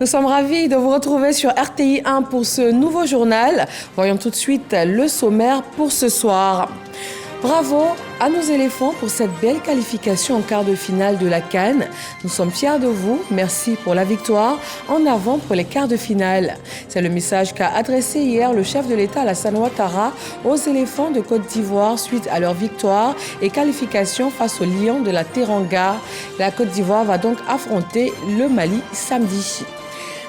Nous sommes ravis de vous retrouver sur RTI 1 pour ce nouveau journal. Voyons tout de suite le sommaire pour ce soir. Bravo à nos éléphants pour cette belle qualification en quart de finale de la CAN. Nous sommes fiers de vous. Merci pour la victoire. En avant pour les quarts de finale. C'est le message qu'a adressé hier le chef de l'État Alassane Ouattara aux éléphants de Côte d'Ivoire suite à leur victoire et qualification face aux lions de la Teranga. La Côte d'Ivoire va donc affronter le Mali samedi.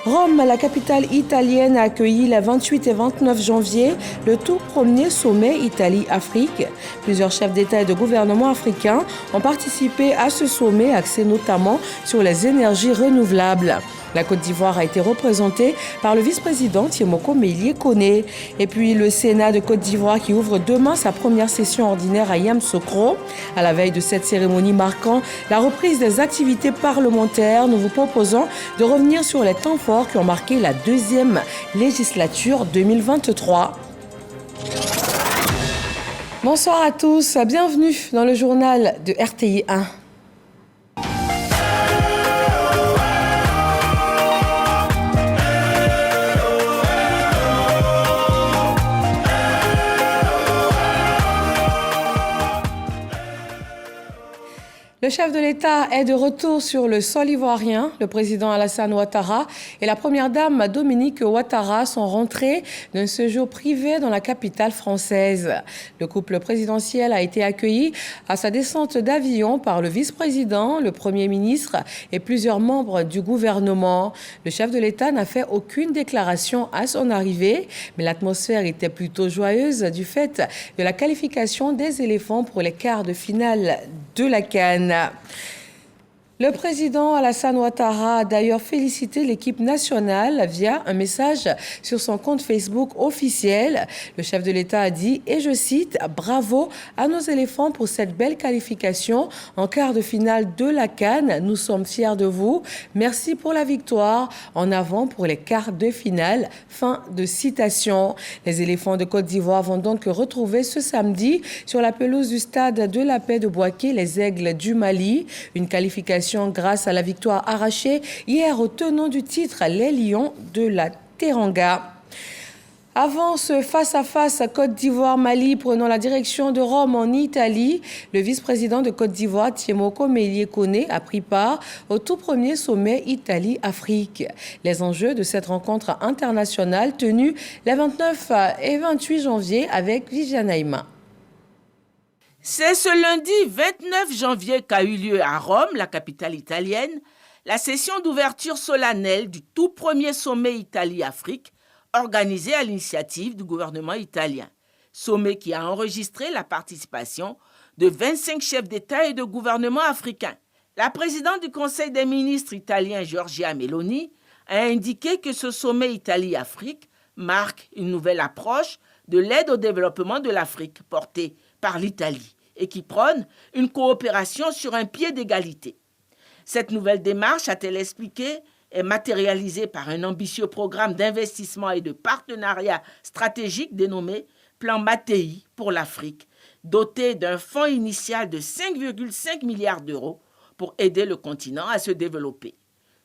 Rome, la capitale italienne, a accueilli les 28 et 29 janvier le tout premier sommet Italie-Afrique. Plusieurs chefs d'État et de gouvernement africains ont participé à ce sommet axé notamment sur les énergies renouvelables. La Côte d'Ivoire a été représentée par le vice-président Thiemoko Meïlie Koné. Et puis le Sénat de Côte d'Ivoire qui ouvre demain sa première session ordinaire à Yamoussoukro. À la veille de cette cérémonie marquant la reprise des activités parlementaires, nous vous proposons de revenir sur les temps forts qui ont marqué la deuxième législature 2023. Bonsoir à tous, bienvenue dans le journal de RTI 1. Le chef de l'État est de retour sur le sol ivoirien. Le président Alassane Ouattara et la première dame Dominique Ouattara sont rentrés d'un séjour privé dans la capitale française. Le couple présidentiel a été accueilli à sa descente d'avion par le vice-président, le premier ministre et plusieurs membres du gouvernement. Le chef de l'État n'a fait aucune déclaration à son arrivée, mais l'atmosphère était plutôt joyeuse du fait de la qualification des éléphants pour les quarts de finale de la CAN. Le président Alassane Ouattara a d'ailleurs félicité l'équipe nationale via un message sur son compte Facebook officiel. Le chef de l'État a dit, et je cite, « Bravo à nos éléphants pour cette belle qualification en quart de finale de la CAN. Nous sommes fiers de vous. Merci pour la victoire. En avant pour les quarts de finale. » Fin de citation. Les éléphants de Côte d'Ivoire vont donc retrouver ce samedi sur la pelouse du stade de la Paix de Bouaké les Aigles du Mali. Une qualification grâce à la victoire arrachée hier au tenant du titre, les Lions de la Teranga. Avant ce face-à-face Côte d'Ivoire-Mali prenant la direction de Rome en Italie, le vice-président de Côte d'Ivoire, Thiemoko Meïlie Koné, a pris part au tout premier sommet Italie-Afrique. Les enjeux de cette rencontre internationale tenue les 29 et 28 janvier avec Viviane Aïma. C'est ce lundi 29 janvier qu'a eu lieu à Rome, la capitale italienne, la session d'ouverture solennelle du tout premier sommet Italie-Afrique, organisé à l'initiative du gouvernement italien. Sommet qui a enregistré la participation de 25 chefs d'État et de gouvernement africains. La présidente du Conseil des ministres italien, Giorgia Meloni, a indiqué que ce sommet Italie-Afrique marque une nouvelle approche de l'aide au développement de l'Afrique portée par l'Italie et qui prône une coopération sur un pied d'égalité. Cette nouvelle démarche, a-t-elle expliqué, est matérialisée par un ambitieux programme d'investissement et de partenariat stratégique dénommé Plan Mattei pour l'Afrique, doté d'un fonds initial de 5,5 milliards d'euros pour aider le continent à se développer.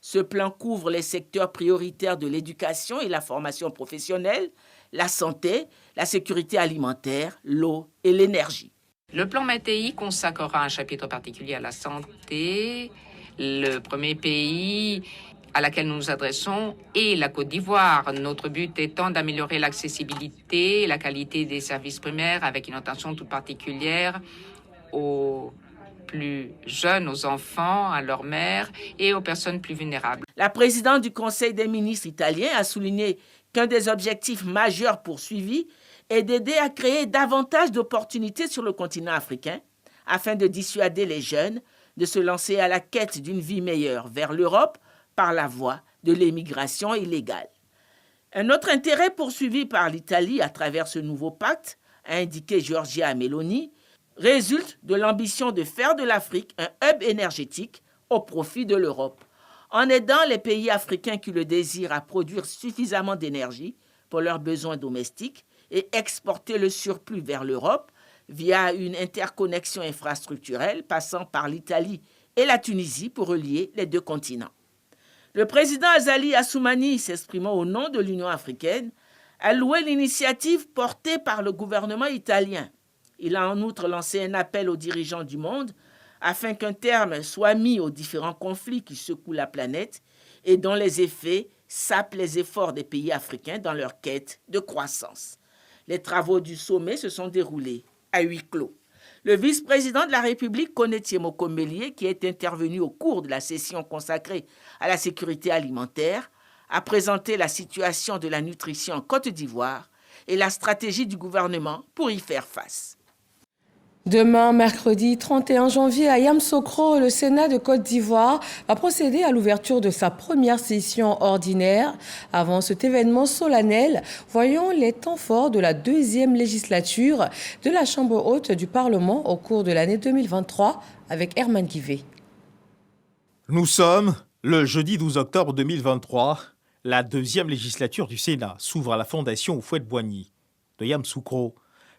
Ce plan couvre les secteurs prioritaires de l'éducation et la formation professionnelle, la santé, la sécurité alimentaire, l'eau et l'énergie. Le plan Mattei consacrera un chapitre particulier à la santé. Le premier pays à laquelle nous nous adressons est la Côte d'Ivoire. Notre but étant d'améliorer l'accessibilité et la qualité des services primaires avec une attention toute particulière aux plus jeunes, aux enfants, à leurs mères et aux personnes plus vulnérables. La présidente du Conseil des ministres italien a souligné qu'un des objectifs majeurs poursuivis est d'aider à créer davantage d'opportunités sur le continent africain afin de dissuader les jeunes de se lancer à la quête d'une vie meilleure vers l'Europe par la voie de l'émigration illégale. Un autre intérêt poursuivi par l'Italie à travers ce nouveau pacte, a indiqué Giorgia Meloni, résulte de l'ambition de faire de l'Afrique un hub énergétique au profit de l'Europe, en aidant les pays africains qui le désirent à produire suffisamment d'énergie pour leurs besoins domestiques et exporter le surplus vers l'Europe via une interconnexion infrastructurelle passant par l'Italie et la Tunisie pour relier les deux continents. Le président Azali Assoumani, s'exprimant au nom de l'Union africaine, a loué l'initiative portée par le gouvernement italien. Il a en outre lancé un appel aux dirigeants du monde afin qu'un terme soit mis aux différents conflits qui secouent la planète et dont les effets sapent les efforts des pays africains dans leur quête de croissance. Les travaux du sommet se sont déroulés à huis clos. Le vice-président de la République, Koné Mokombelié, qui est intervenu au cours de la session consacrée à la sécurité alimentaire, a présenté la situation de la nutrition en Côte d'Ivoire et la stratégie du gouvernement pour y faire face. Demain, mercredi 31 janvier, à Yamoussoukro, le Sénat de Côte d'Ivoire va procéder à l'ouverture de sa première session ordinaire. Avant cet événement solennel, voyons les temps forts de la deuxième législature de la Chambre haute du Parlement au cours de l'année 2023 avec Herman Guivet. Nous sommes le jeudi 12 octobre 2023. La deuxième législature du Sénat s'ouvre à la Fondation Houphouët-Boigny de Yamoussoukro.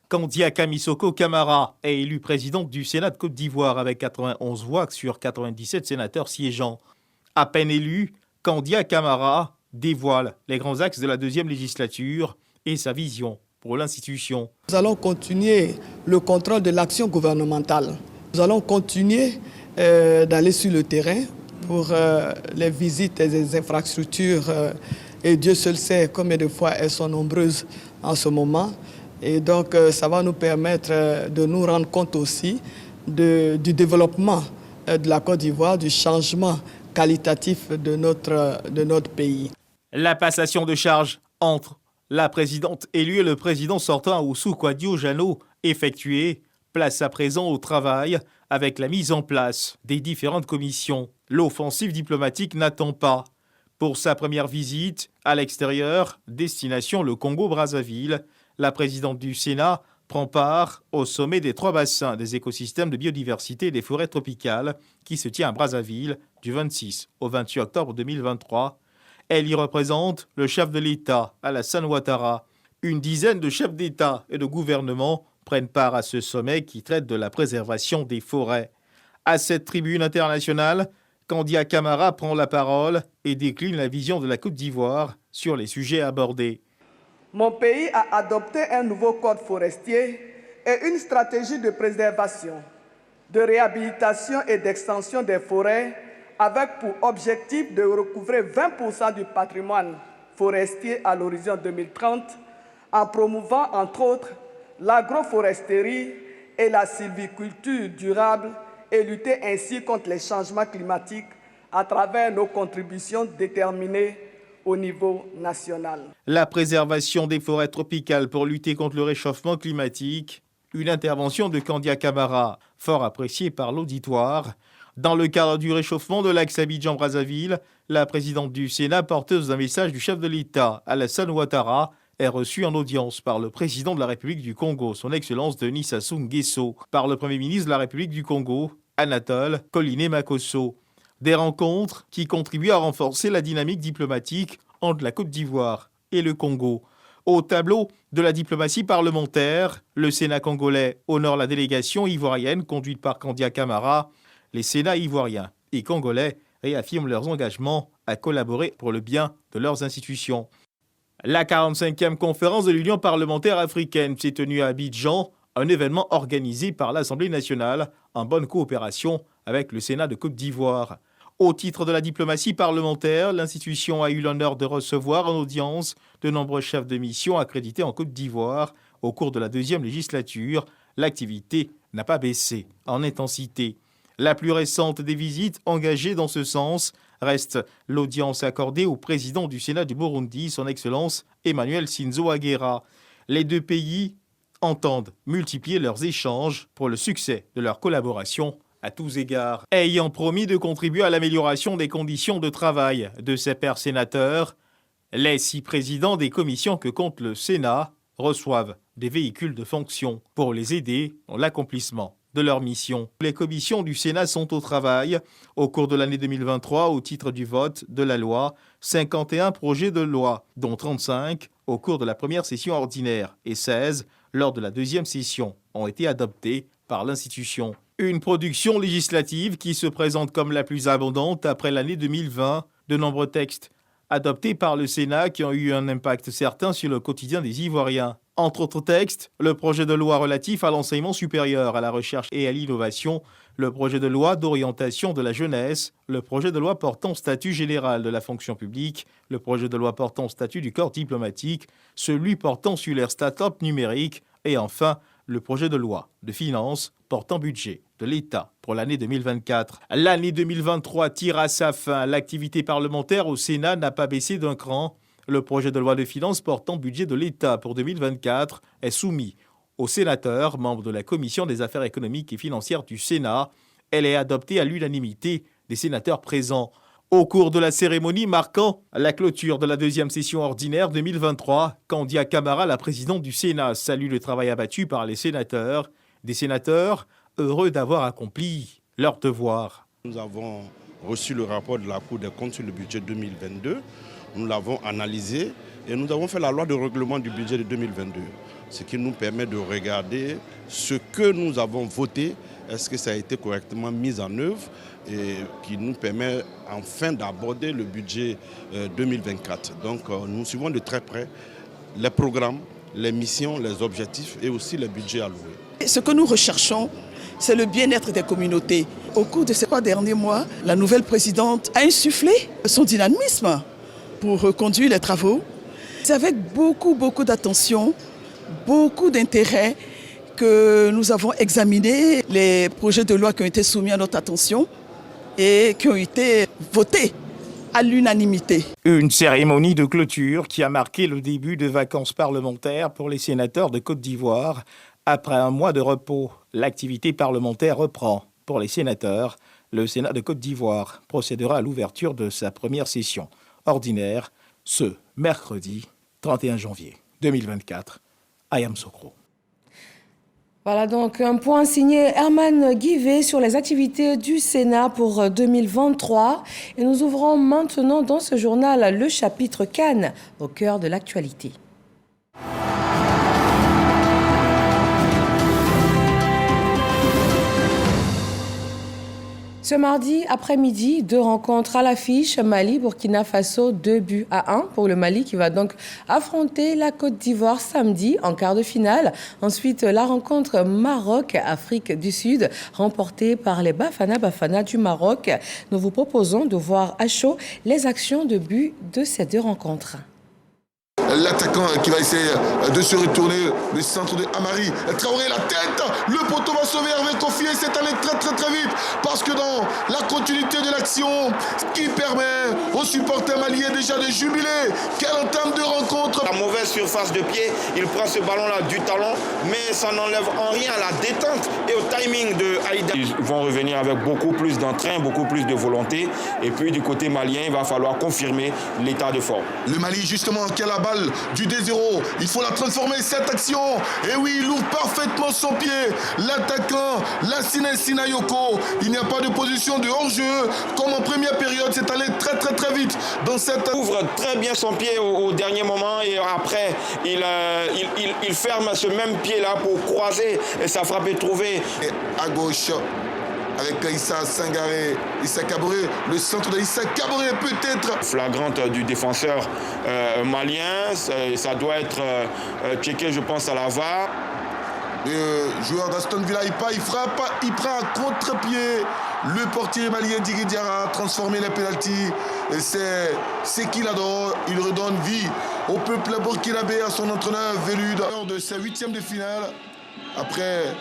Kandiaka Missoko Camara est élue présidente du Sénat de Côte d'Ivoire avec 91 voix sur 97 sénateurs siégeants. À peine élu, Kandiaka Camara dévoile les grands axes de la deuxième législature et sa vision pour l'institution. Nous allons continuer le contrôle de l'action gouvernementale. Nous allons continuer d'aller sur le terrain pour les visites des infrastructures. Et Dieu seul sait combien de fois elles sont nombreuses en ce moment. Et donc, ça va nous permettre de nous rendre compte aussi du développement de la Côte d'Ivoire, du changement qualitatif de notre pays. La passation de charge entre la présidente élue et le président sortant Oussou Kwadio-Jano effectuée, place à présent au travail avec la mise en place des différentes commissions. L'offensive diplomatique n'attend pas. Pour sa première visite à l'extérieur, destination le Congo-Brazzaville, la présidente du Sénat prend part au sommet des 3 bassins des écosystèmes de biodiversité et des forêts tropicales qui se tient à Brazzaville du 26 au 28 octobre 2023. Elle y représente le chef de l'État, Alassane Ouattara. Une dizaine de chefs d'État et de gouvernement prennent part à ce sommet qui traite de la préservation des forêts. À cette tribune internationale, Kandiaka Camara prend la parole et décline la vision de la Côte d'Ivoire sur les sujets abordés. Mon pays a adopté un nouveau code forestier et une stratégie de préservation, de réhabilitation et d'extension des forêts avec pour objectif de recouvrer 20% du patrimoine forestier à l'horizon 2030 en promouvant entre autres l'agroforesterie et la sylviculture durable et lutter ainsi contre les changements climatiques à travers nos contributions déterminées au niveau national. La préservation des forêts tropicales pour lutter contre le réchauffement climatique, une intervention de Kandiaka Camara, fort appréciée par l'auditoire. Dans le cadre du réchauffement de l'axe Abidjan-Brazzaville, la présidente du Sénat, porteuse d'un message du chef de l'État, Alassane Ouattara, est reçue en audience par le président de la République du Congo, son Excellence Denis Sassou Nguesso, par le Premier ministre de la République du Congo, Anatole Koliné-Makosso. Des rencontres qui contribuent à renforcer la dynamique diplomatique entre la Côte d'Ivoire et le Congo. Au tableau de la diplomatie parlementaire, le Sénat congolais honore la délégation ivoirienne conduite par Kandiaka Camara. Les Sénats ivoiriens et congolais réaffirment leurs engagements à collaborer pour le bien de leurs institutions. La 45e conférence de l'Union parlementaire africaine s'est tenue à Abidjan, un événement organisé par l'Assemblée nationale en bonne coopération avec le Sénat de Côte d'Ivoire. Au titre de la diplomatie parlementaire, l'institution a eu l'honneur de recevoir en audience de nombreux chefs de mission accrédités en Côte d'Ivoire. Au cours de la deuxième législature, l'activité n'a pas baissé en intensité. La plus récente des visites engagées dans ce sens reste l'audience accordée au président du Sénat du Burundi, son Excellence Emmanuel Sinzo Aguera. Les deux pays entendent multiplier leurs échanges pour le succès de leur collaboration à tous égards. Ayant promis de contribuer à l'amélioration des conditions de travail de ses pairs sénateurs, les 6 présidents des commissions que compte le Sénat reçoivent des véhicules de fonction pour les aider dans l'accomplissement de leur mission. Les commissions du Sénat sont au travail. Au cours de l'année 2023, au titre du vote de la loi, 51 projets de loi, dont 35 au cours de la première session ordinaire et 16 lors de la deuxième session, ont été adoptés par l'institution. Une production législative qui se présente comme la plus abondante après l'année 2020, De nombreux textes adoptés par le Sénat qui ont eu un impact certain sur le quotidien des Ivoiriens. Entre autres textes, le projet de loi relatif à l'enseignement supérieur, à la recherche et à l'innovation, le projet de loi d'orientation de la jeunesse, le projet de loi portant statut général de la fonction publique, le projet de loi portant statut du corps diplomatique, celui portant sur les start-up numériques et enfin le projet de loi de finances portant budget de l'État pour l'année 2024. L'année 2023 tire à sa fin. L'activité parlementaire au Sénat n'a pas baissé d'un cran. Le projet de loi de finances portant budget de l'État pour 2024 est soumis aux sénateurs, membres de la Commission des affaires économiques et financières du Sénat. Elle est adoptée à l'unanimité des sénateurs présents. Au cours de la cérémonie marquant la clôture de la deuxième session ordinaire 2023, Kandia Camara, la présidente du Sénat, salue le travail abattu par les sénateurs. Des sénateurs heureux d'avoir accompli leur devoir. Nous avons reçu le rapport de la Cour des comptes sur le budget 2022. Nous l'avons analysé et nous avons fait la loi de règlement du budget de 2022. Ce qui nous permet de regarder ce que nous avons voté, est-ce que ça a été correctement mis en œuvre et qui nous permet enfin d'aborder le budget 2024. Donc nous suivons de très près les programmes, les missions, les objectifs et aussi les budgets alloués. Ce que nous recherchons, c'est le bien-être des communautés. Au cours de ces 3 derniers mois, la nouvelle présidente a insufflé son dynamisme pour conduire les travaux. C'est avec beaucoup d'attention, beaucoup d'intérêt que nous avons examiné les projets de loi qui ont été soumis à notre attention et qui ont été votés à l'unanimité. Une cérémonie de clôture qui a marqué le début de vacances parlementaires pour les sénateurs de Côte d'Ivoire. Après un mois de repos, l'activité parlementaire reprend. Pour les sénateurs, le Sénat de Côte d'Ivoire procédera à l'ouverture de sa première session ordinaire ce mercredi 31 janvier 2024 à Yamoussoukro. Voilà donc un point signé Herman Guivet sur les activités du Sénat pour 2023. Et nous ouvrons maintenant dans ce journal le chapitre Cannes au cœur de l'actualité. Ce mardi après-midi, 2 rencontres à l'affiche. Mali-Burkina Faso, 2-1 pour le Mali qui va donc affronter la Côte d'Ivoire samedi en quart de finale. Ensuite, la rencontre Maroc-Afrique du Sud remportée par les Bafana du Maroc. Nous vous proposons de voir à chaud les actions de but de ces 2 rencontres. L'attaquant qui va essayer de se retourner, le centre de Amari, Traoré, la tête, le poteau va sauver Hervé Kofi et c'est allé très vite parce que dans la continuité de l'action qui permet aux supporters maliens déjà de jubiler. Quelle entame de rencontre. La mauvaise surface de pied, il prend ce ballon-là du talon, mais ça n'enlève en rien à la détente et au timing de Aïda. Ils vont revenir avec beaucoup plus d'entrain, beaucoup plus de volonté et puis du côté malien, il va falloir confirmer l'état de forme. Le Mali justement qui a la balle du 2-0, il faut la transformer cette action, et oui il ouvre parfaitement son pied, l'attaquant Lassine Sinayoko, il n'y a pas de position de hors-jeu comme en première période, c'est allé très vite dans cette... Il ouvre très bien son pied au dernier moment et après il ferme ce même pied là pour croiser et sa frappe est trouvée. Et à gauche avec Issa Sangaré, Issa Kaboré, le centre de Issa Kaboré peut-être. Flagrante du défenseur malien, ça doit être checké je pense à la VAR. Le joueur d'Aston Villa, il frappe, il prend un contre-pied. Le portier malien Digui Diarra a transformé les pénaltys. C'est qu'il adore, il redonne vie au peuple burkinabé, à son entraîneur Velude. Lors de sa 8e de finale, après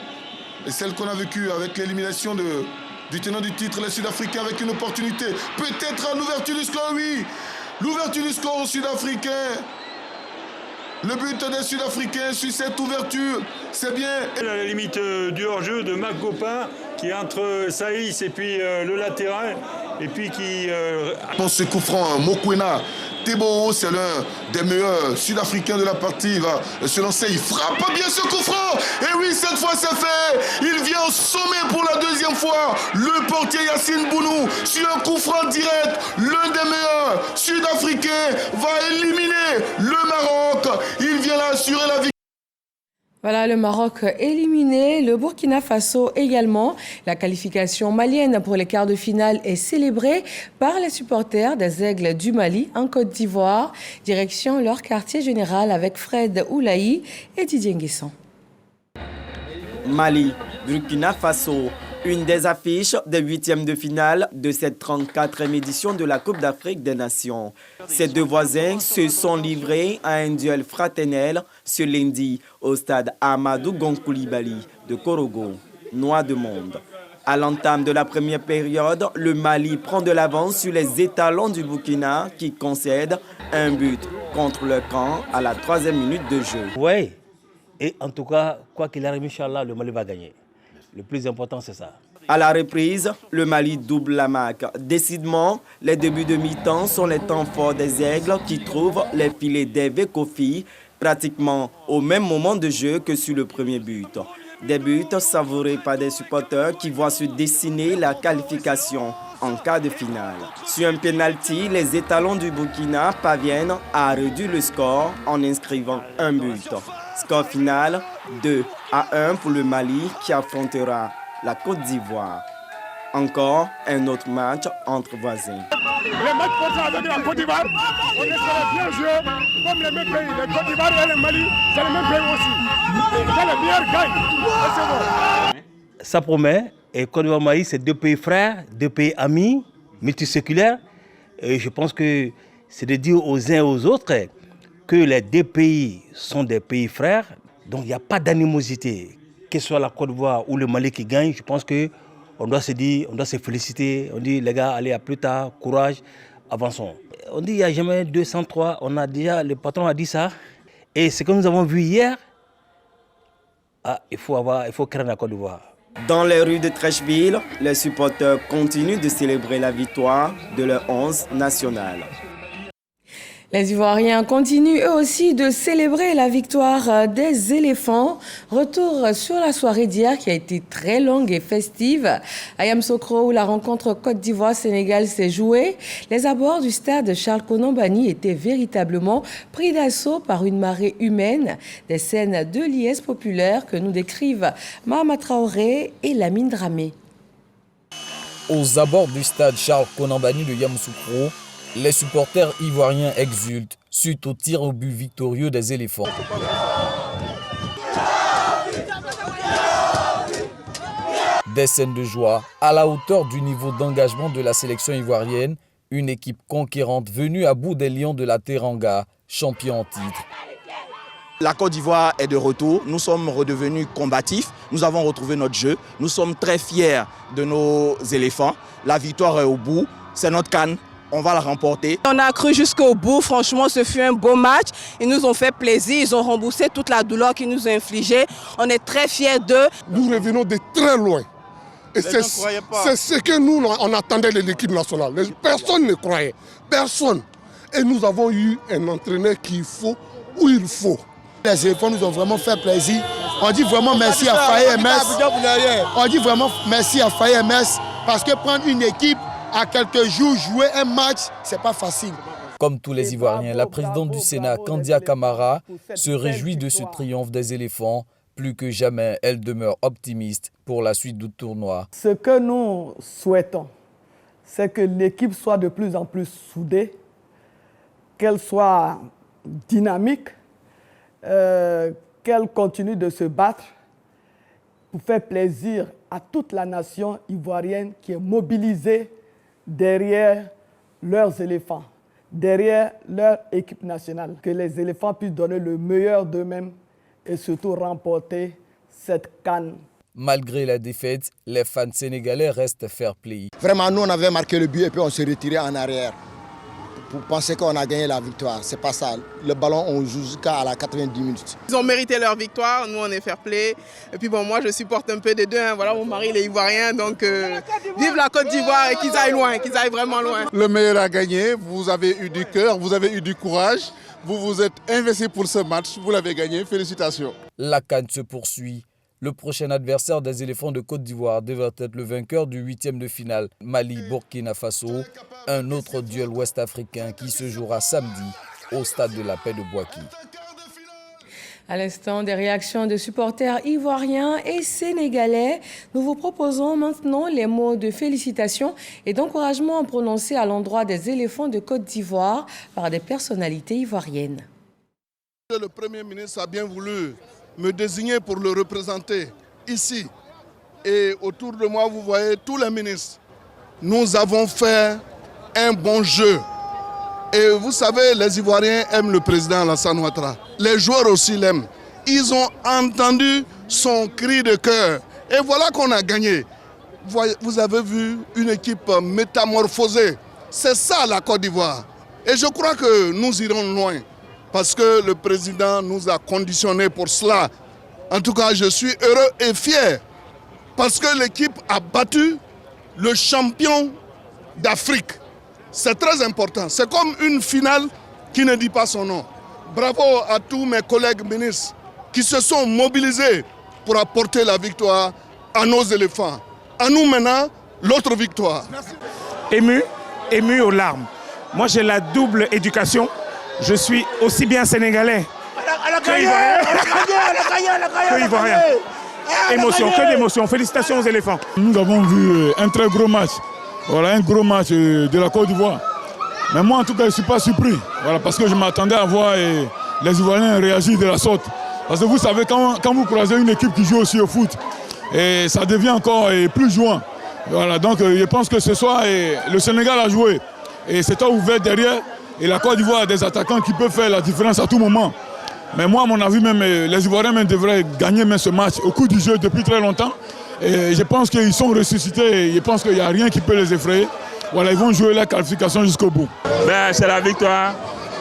celle qu'on a vécue avec l'élimination du tenant du titre, les Sud-Africains, avec une opportunité. Peut-être à l'ouverture du score, oui. L'ouverture du score aux Sud-Africains. Le but des Sud-Africains sur cette ouverture, c'est bien. À la limite du hors-jeu de Marc Gopin qui est entre Saïs et puis le latéral et puis qui... Pour ce coup franc, Mokwena Teboho, c'est l'un des meilleurs Sud-Africains de la partie. Il va se lancer, il frappe bien ce coup franc. Et oui, cette fois c'est fait. Il vient au sommet pour la 2e fois. Le portier Yacine Bounou, sur un coup franc direct, l'un des meilleurs Sud-Africains va éliminer le Maroc. Il vient là assurer la victoire. Voilà, le Maroc éliminé, le Burkina Faso également. La qualification malienne pour les quarts de finale est célébrée par les supporters des Aigles du Mali en Côte d'Ivoire. Direction leur quartier général avec Fred Oulaï et Didier Nguesson. Mali, Burkina Faso, une des affiches des huitièmes de finale de cette 34e édition de la Coupe d'Afrique des Nations. Ces deux voisins se sont livrés à un duel fraternel ce lundi au stade Amadou Gonkoulibaly de Korogo, Noix de Monde. À l'entame de la première période, le Mali prend de l'avance sur les étalons du Burkina qui concèdent un but contre le camp à la 3e minute de jeu. Oui, et en tout cas, quoi qu'il arrive, Inch'Allah, le Mali va gagner. Le plus important, c'est ça. À la reprise, le Mali double la marque. Décidément, les débuts de mi-temps sont les temps forts des Aigles qui trouvent les filets d'Hervé Kofi pratiquement au même moment de jeu que sur le premier but. Des buts savourés par des supporters qui voient se dessiner la qualification en quart de finale. Sur un penalty, les étalons du Burkina parviennent à réduire le score en inscrivant un but. Score final 2-1 pour le Mali qui affrontera la Côte d'Ivoire. Encore un autre match entre voisins. Les matchs forcés avec la Côte d'Ivoire, on espère bien jouer comme les mêmes pays. Les Côte d'Ivoire et le Mali, c'est le même pays aussi. Les meilleurs gagnent. Ça promet. Et Côte d'Ivoire et Mali, c'est deux pays frères, deux pays amis, multiséculaires. Et je pense que c'est de dire aux uns et aux autres que les deux pays sont des pays frères, donc il n'y a pas d'animosité. Que ce soit la Côte d'Ivoire ou le Mali qui gagne, je pense qu'on doit se dire, on doit se féliciter. On dit, les gars, allez, à plus tard, courage, avançons. On dit, il n'y a jamais 203, le patron a dit ça. Et ce que nous avons vu hier, il faut craindre la Côte d'Ivoire. Dans les rues de Trècheville, les supporters continuent de célébrer la victoire de leur 11 national. Les Ivoiriens continuent eux aussi de célébrer la victoire des éléphants. Retour sur la soirée d'hier qui a été très longue et festive. À Yamoussoukro, où la rencontre Côte d'Ivoire-Sénégal s'est jouée, les abords du stade Charles Konan-Banny étaient véritablement pris d'assaut par une marée humaine. Des scènes de liesse populaire que nous décrivent Mahama Traoré et Lamine Dramé. Aux abords du stade Charles Konan-Banny de Yamoussoukro, les supporters ivoiriens exultent suite au tir au but victorieux des éléphants. Des scènes de joie à la hauteur du niveau d'engagement de la sélection ivoirienne, une équipe conquérante venue à bout des Lions de la Teranga, champion en titre. La Côte d'Ivoire est de retour, nous sommes redevenus combatifs, nous avons retrouvé notre jeu, nous sommes très fiers de nos éléphants. La victoire est au bout, c'est notre CAN. On va la remporter. On a cru jusqu'au bout, franchement ce fut un beau match. Ils nous ont fait plaisir, ils ont remboursé toute la douleur qu'ils nous ont infligée. On est très fiers d'eux. Nous revenons de très loin. Et c'est ce que nous on attendait de l'équipe nationale. Personne ne croyait, personne. Et nous avons eu un entraîneur qu'il faut où il faut. Les éléphants nous ont vraiment fait plaisir. On dit vraiment merci à Faye MS. On dit vraiment merci à Faye MS parce que prendre une équipe à quelques jours, jouer un match, c'est pas facile. Comme tous les Ivoiriens, la présidente du Sénat, Kandia Camara, se réjouit de ce triomphe des éléphants. Plus que jamais, elle demeure optimiste pour la suite du tournoi. Ce que nous souhaitons, c'est que l'équipe soit de plus en plus soudée, qu'elle soit dynamique, qu'elle continue de se battre pour faire plaisir à toute la nation ivoirienne qui est mobilisée derrière leurs éléphants, derrière leur équipe nationale. Que les éléphants puissent donner le meilleur d'eux-mêmes et surtout remporter cette CAN. Malgré la défaite, les fans sénégalais restent fair-play. Vraiment, nous, on avait marqué le but et puis on s'est retiré en arrière pour penser qu'on a gagné la victoire. C'est pas ça. Le ballon, on joue jusqu'à la 90 minutes. Ils ont mérité leur victoire, nous on est fair-play. Et puis bon, moi je supporte un peu des deux. Voilà, mon mari il est ivoirien, donc vive la Côte d'Ivoire et qu'ils aillent loin, qu'ils aillent vraiment loin. Le meilleur a gagné, vous avez eu du cœur, vous avez eu du courage, vous vous êtes investi pour ce match, vous l'avez gagné, félicitations. La CAN se poursuit. Le prochain adversaire des éléphants de Côte d'Ivoire devrait être le vainqueur du 8e de finale, Mali-Burkina Faso, un autre duel ouest-africain qui se jouera samedi au stade de la Paix de Bouaki. À l'instant des réactions de supporters ivoiriens et sénégalais, nous vous proposons maintenant les mots de félicitations et d'encouragement prononcés à l'endroit des éléphants de Côte d'Ivoire par des personnalités ivoiriennes. Le Premier ministre a bien voulu me désigner pour le représenter ici. Et autour de moi, vous voyez tous les ministres. Nous avons fait un bon jeu. Et vous savez, les Ivoiriens aiment le président Alassane Ouattara. Les joueurs aussi l'aiment. Ils ont entendu son cri de cœur. Et voilà qu'on a gagné. Vous avez vu une équipe métamorphosée. C'est ça la Côte d'Ivoire. Et je crois que nous irons loin. Parce que le président nous a conditionnés pour cela. En tout cas, je suis heureux et fier. Parce que l'équipe a battu le champion d'Afrique. C'est très important. C'est comme une finale qui ne dit pas son nom. Bravo à tous mes collègues ministres qui se sont mobilisés pour apporter la victoire à nos éléphants. À nous maintenant, l'autre victoire. Ému aux larmes. Moi j'ai la double éducation. Je suis aussi bien sénégalais que ivoirien. Émotion, que d'émotion. Félicitations aux éléphants. Nous avons vu un très gros match. Voilà, un gros match de la Côte d'Ivoire. Mais moi, en tout cas, je ne suis pas surpris. Voilà, parce que je m'attendais à voir les Ivoiriens réagir de la sorte. Parce que vous savez, quand vous croisez une équipe qui joue aussi au foot, et ça devient encore plus jouant. Voilà, donc je pense que ce soir, le Sénégal a joué. Et c'est ouvert derrière. Et la Côte d'Ivoire a des attaquants qui peuvent faire la différence à tout moment. Mais moi, à mon avis, même les Ivoiriens même devraient gagner même ce match au cours du jeu depuis très longtemps. Et je pense qu'ils sont ressuscités et je pense qu'il n'y a rien qui peut les effrayer. Voilà, ils vont jouer la qualification jusqu'au bout. C'est la victoire.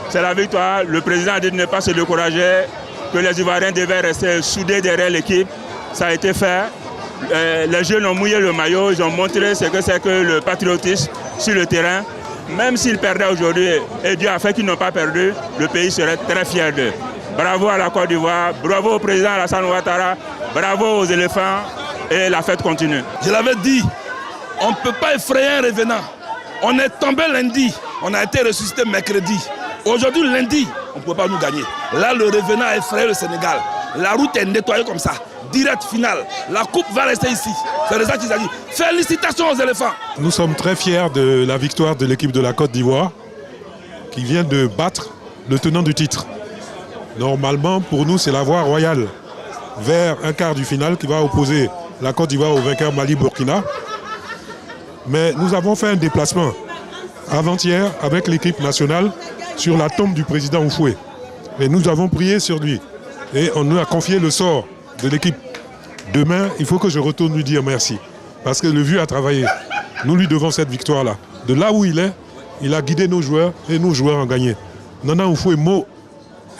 C'est la victoire. Le président a dit de ne pas se décourager, que les Ivoiriens devaient rester soudés derrière l'équipe. Ça a été fait. Les jeunes ont mouillé le maillot, ils ont montré ce que c'est que le patriotisme sur le terrain. Même s'ils perdaient aujourd'hui, et Dieu a fait qu'ils n'ont pas perdu, le pays serait très fier d'eux. Bravo à la Côte d'Ivoire, bravo au président Alassane Ouattara, bravo aux éléphants et la fête continue. Je l'avais dit, on ne peut pas effrayer un revenant. On est tombé lundi, on a été ressuscité mercredi. Aujourd'hui, lundi, on ne peut pas nous gagner. Là, le revenant a effrayé le Sénégal. La route est nettoyée comme ça. Direct final. La coupe va rester ici. C'est ça qu'ils ont dit. Félicitations aux éléphants. Nous sommes très fiers de la victoire de l'équipe de la Côte d'Ivoire qui vient de battre le tenant du titre. Normalement, pour nous, c'est la voie royale vers un quart du final qui va opposer la Côte d'Ivoire au vainqueur Mali-Burkina. Mais nous avons fait un déplacement avant-hier avec l'équipe nationale sur la tombe du président Oufoué. Et nous avons prié sur lui. Et on nous a confié le sort de l'équipe. Demain, il faut que je retourne lui dire merci. Parce que le vieux a travaillé. Nous lui devons cette victoire-là. De là où il est, il a guidé nos joueurs et nos joueurs ont gagné. Nana Oufoué, mot.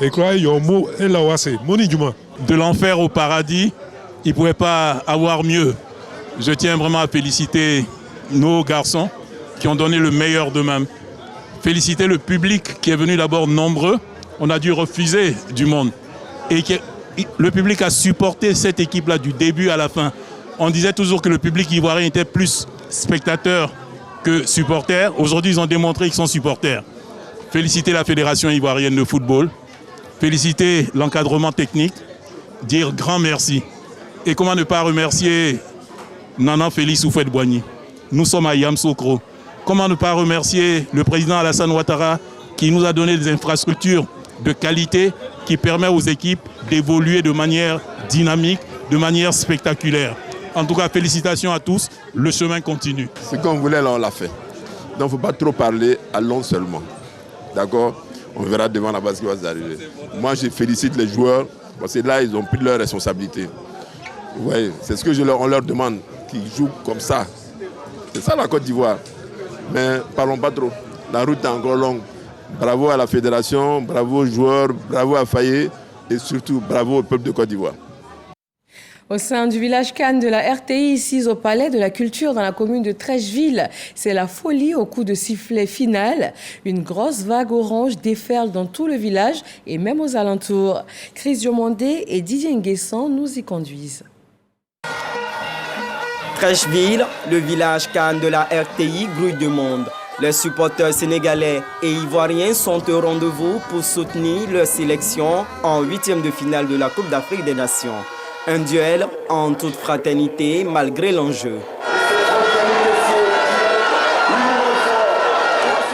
Et quoi, il y a un mot, et là, c'est Moni Duma. De l'enfer au paradis, il ne pouvait pas avoir mieux. Je tiens vraiment à féliciter nos garçons qui ont donné le meilleur d'eux-mêmes. Féliciter le public qui est venu d'abord nombreux. On a dû refuser du monde. Et le public a supporté cette équipe-là du début à la fin. On disait toujours que le public ivoirien était plus spectateur que supporter. Aujourd'hui, ils ont démontré qu'ils sont supporters. Féliciter la Fédération ivoirienne de football. Féliciter l'encadrement technique. Dire grand merci. Et comment ne pas remercier Nana Félix Houphouët-Boigny. Nous sommes à Yamoussoukro. Comment ne pas remercier le président Alassane Ouattara qui nous a donné des infrastructures de qualité qui permet aux équipes d'évoluer de manière dynamique, de manière spectaculaire. En tout cas, félicitations à tous, le chemin continue. Ce qu'on voulait, là, on l'a fait. Donc, il ne faut pas trop parler, allons seulement. D'accord? On verra devant la base ce qui va s'arriver. Moi, je félicite les joueurs, parce que là, ils ont pris leurs responsabilités. Ouais, c'est ce que on leur demande, qu'ils jouent comme ça. C'est ça la Côte d'Ivoire. Mais parlons pas trop. La route est encore longue. Bravo à la fédération, bravo aux joueurs, bravo à Faye et surtout bravo au peuple de Côte d'Ivoire. Au sein du village Cannes de la RTI, ici au Palais de la Culture dans la commune de Trècheville, c'est la folie au coup de sifflet final. Une grosse vague orange déferle dans tout le village et même aux alentours. Chris Diomandé et Didier Nguessan nous y conduisent. Trècheville, le village Cannes de la RTI, grouille de monde. Les supporters sénégalais et ivoiriens sont au rendez-vous pour soutenir leur sélection en 8e de finale de la Coupe d'Afrique des Nations. Un duel en toute fraternité malgré l'enjeu.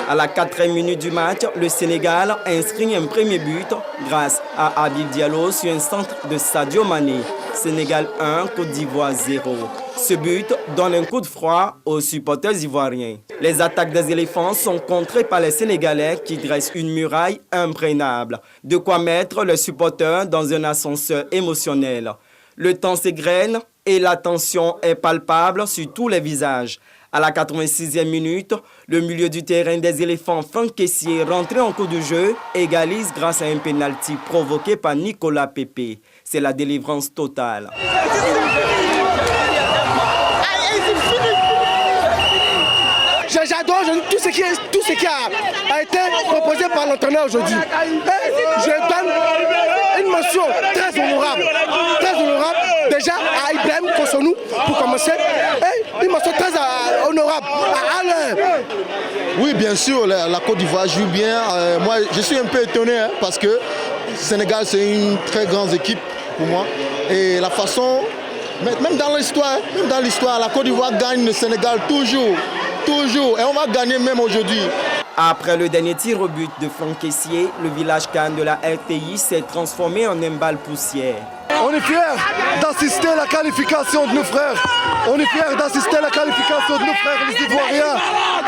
À la 4e minute du match, le Sénégal inscrit un premier but grâce à Habib Diallo sur un centre de Sadio Mané. Sénégal 1, Côte d'Ivoire 0. Ce but donne un coup de froid aux supporters ivoiriens. Les attaques des éléphants sont contrées par les Sénégalais qui dressent une muraille imprégnable. De quoi mettre les supporters dans un ascenseur émotionnel. Le temps s'égrène et la tension est palpable sur tous les visages. À la 86e minute, le milieu du terrain des éléphants, Franck Kessié, rentré en cours de jeu, égalise grâce à un pénalty provoqué par Nicolas Pepe. C'est la délivrance totale. J'adore tout ce qui a été proposé par l'entraîneur aujourd'hui. Je donne une mention très honorable déjà à Ibrahim Kosonou pour commencer, et une mention très honorable à Alain. Oui, bien sûr, la Côte d'Ivoire joue bien. Moi, je suis un peu étonné parce que le Sénégal, c'est une très grande équipe pour moi. Et la façon, même dans l'histoire, la Côte d'Ivoire gagne le Sénégal toujours. Et on va gagner même aujourd'hui. Après le dernier tir au but de Franck Kessié, le village Cannes de la RTI s'est transformé en un bal poussière. On est fiers d'assister à la qualification de nos frères. On est fiers d'assister à la qualification de nos frères les Ivoiriens.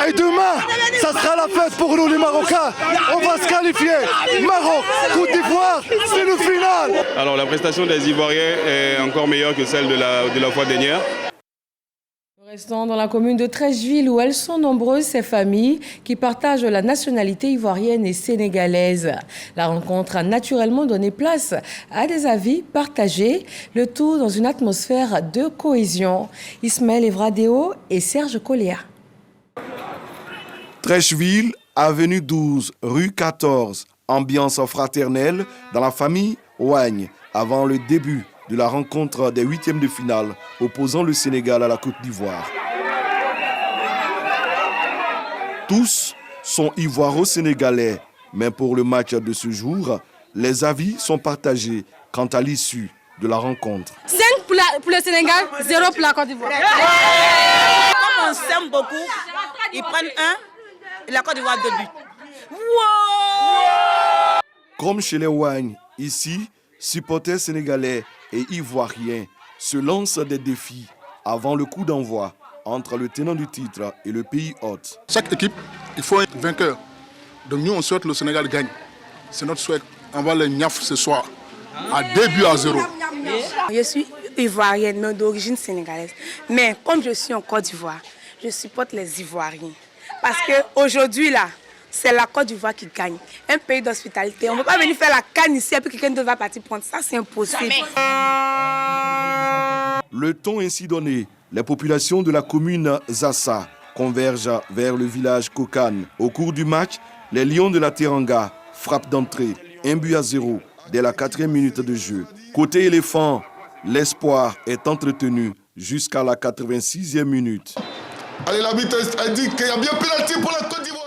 Et demain, ça sera la fête pour nous les Marocains. On va se qualifier. Maroc, Côte d'Ivoire, c'est le final. Alors la prestation des Ivoiriens est encore meilleure que celle de la fois dernière. Restons dans la commune de Treichville où elles sont nombreuses, ces familles qui partagent la nationalité ivoirienne et sénégalaise. La rencontre a naturellement donné place à des avis partagés, le tout dans une atmosphère de cohésion. Ismaël Evradeo et Serge Coléa. Treichville, avenue 12, rue 14, ambiance fraternelle dans la famille Ouagne avant le début de la rencontre des 8e de finale opposant le Sénégal à la Côte d'Ivoire. Tous sont ivoiro-sénégalais, mais pour le match de ce jour, les avis sont partagés quant à l'issue de la rencontre. 5 pour le Sénégal, 0 pour la Côte d'Ivoire. Comme on s'aime beaucoup, ils prennent 1 et la Côte d'Ivoire 2 buts. Wow! Comme chez les Ouagne, ici, supporters sénégalais et ivoiriens se lancent des défis avant le coup d'envoi entre le tenant du titre et le pays hôte. Chaque équipe, il faut un vainqueur. Donc nous, on souhaite que le Sénégal gagne. C'est notre souhait. On va le niaf ce soir, à 2-0. Je suis ivoirienne, mais d'origine sénégalaise. Mais comme je suis en Côte d'Ivoire, je supporte les Ivoiriens. Parce qu'aujourd'hui, là, c'est la Côte d'Ivoire qui gagne. Un pays d'hospitalité. On ne peut pas venir faire la canne ici et puis quelqu'un d'autre va partir prendre. Ça, c'est impossible. Le ton ainsi donné, les populations de la commune Zassa convergent vers le village Kokane. Au cours du match, les Lions de la Teranga frappent d'entrée. 1-0 dès la 4e minute de jeu. Côté éléphant, l'espoir est entretenu jusqu'à la 86e minute. Allez, l'arbitre a dit qu'il y a bien pénalty pour la Côte d'Ivoire.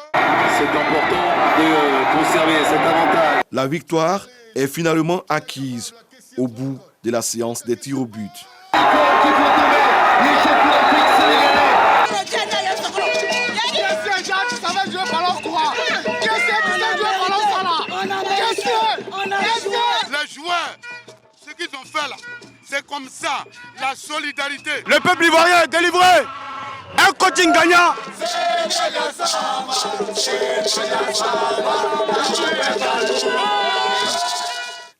C'est important de conserver cet avantage. La victoire est finalement acquise au bout de la séance des tirs au but. Les joueurs, ce qu'ils ont fait là, c'est comme ça, la solidarité. Le peuple ivoirien est délivré. Un coaching gagnant.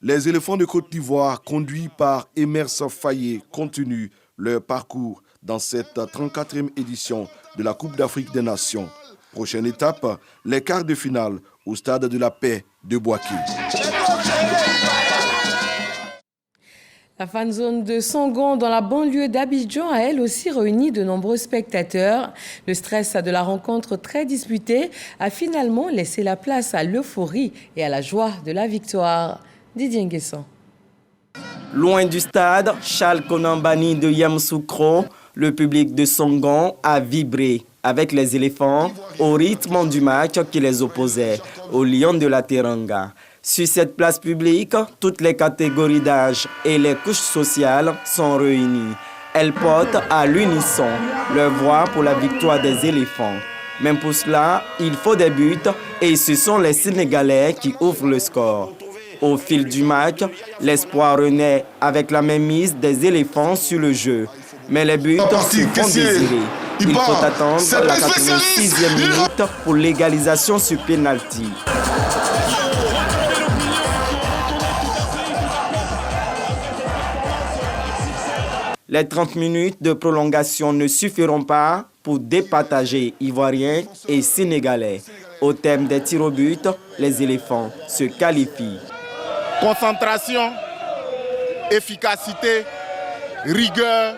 Les éléphants de Côte d'Ivoire, conduits par Emerson Faye, continuent leur parcours dans cette 34e édition de la Coupe d'Afrique des Nations. Prochaine étape, les quarts de finale au Stade de la Paix de Bouaké. La fan zone de Sangon dans la banlieue d'Abidjan a elle aussi réuni de nombreux spectateurs. Le stress de la rencontre très disputée a finalement laissé la place à l'euphorie et à la joie de la victoire. Didier Nguessan. Loin du stade, Charles Konambani de Yamoussoukro, le public de Sangon a vibré avec les éléphants au rythme du match qui les opposait aux Lions de la Teranga. Sur cette place publique, toutes les catégories d'âge et les couches sociales sont réunies. Elles portent à l'unisson leur voix pour la victoire des éléphants. Même pour cela, il faut des buts et ce sont les Sénégalais qui ouvrent le score. Au fil du match, l'espoir renaît avec la mainmise des éléphants sur le jeu. Mais les buts se font désirer. Il faut attendre la 86e minute pour l'égalisation sur pénalty. Les 30 minutes de prolongation ne suffiront pas pour départager Ivoiriens et Sénégalais. Au thème des tirs au but, les éléphants se qualifient. Concentration, efficacité, rigueur,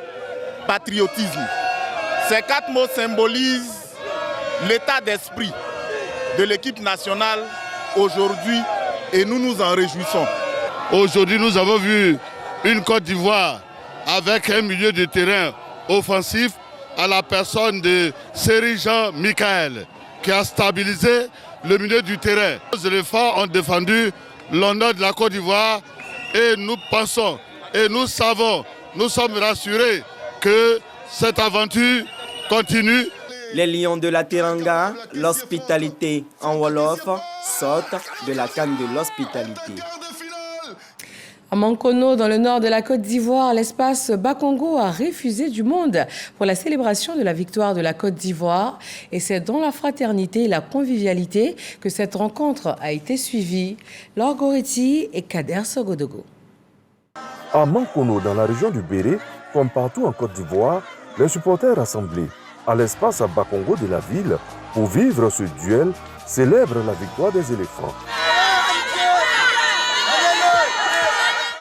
patriotisme. Ces 4 mots symbolisent l'état d'esprit de l'équipe nationale aujourd'hui et nous nous en réjouissons. Aujourd'hui, nous avons vu une Côte d'Ivoire avec un milieu de terrain offensif à la personne de Seri-Jean Michael qui a stabilisé le milieu du terrain. Les éléphants ont défendu l'honneur de la Côte d'Ivoire et nous pensons et nous savons, nous sommes rassurés que cette aventure continue. Les Lions de la Teranga, l'hospitalité en Wolof, sortent de la canne de l'hospitalité. À Mankono, dans le nord de la Côte d'Ivoire, l'espace Bakongo a refusé du monde pour la célébration de la victoire de la Côte d'Ivoire. Et c'est dans la fraternité et la convivialité que cette rencontre a été suivie. Laure Goretti et Kader Sogodogo. À Mankono, dans la région du Béré, comme partout en Côte d'Ivoire, les supporters rassemblés à l'espace Bakongo de la ville pour vivre ce duel célèbrent la victoire des éléphants.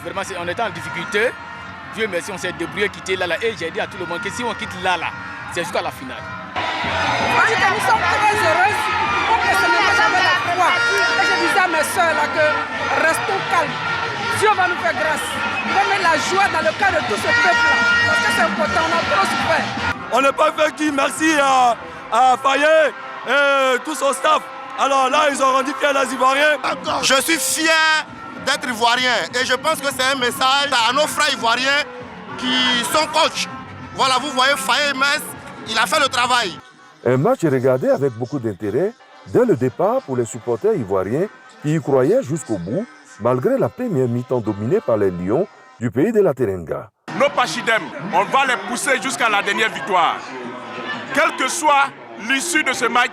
Vraiment, on était en difficulté. Dieu merci, on s'est débrouillé, quitté Lala. Et j'ai dit à tout le monde que si on quitte Lala, c'est jusqu'à la finale. Nous sommes très heureux. Comme le Sénégal avait la foi. Et je disais à mes soeurs là que restons calmes. Dieu va nous faire grâce. Il va mettre la joie dans le cœur de tout ce peuple-là. Parce que c'est important, on a trop souffert. On n'est pas fait qui, merci à Fayet et tout son staff. Alors là, ils ont rendu fiers les Ivoiriens. Je suis fier d'être ivoirien et je pense que c'est un message à nos frères ivoiriens qui sont coachs. Voilà, vous voyez Fayet Mess, il a fait le travail. Un match regardé avec beaucoup d'intérêt dès le départ pour les supporters ivoiriens qui y croyaient jusqu'au bout, malgré la première mi-temps dominée par les Lions du pays de la Teranga. Nos Pachidem, on va les pousser jusqu'à la dernière victoire. Quelle que soit l'issue de ce match,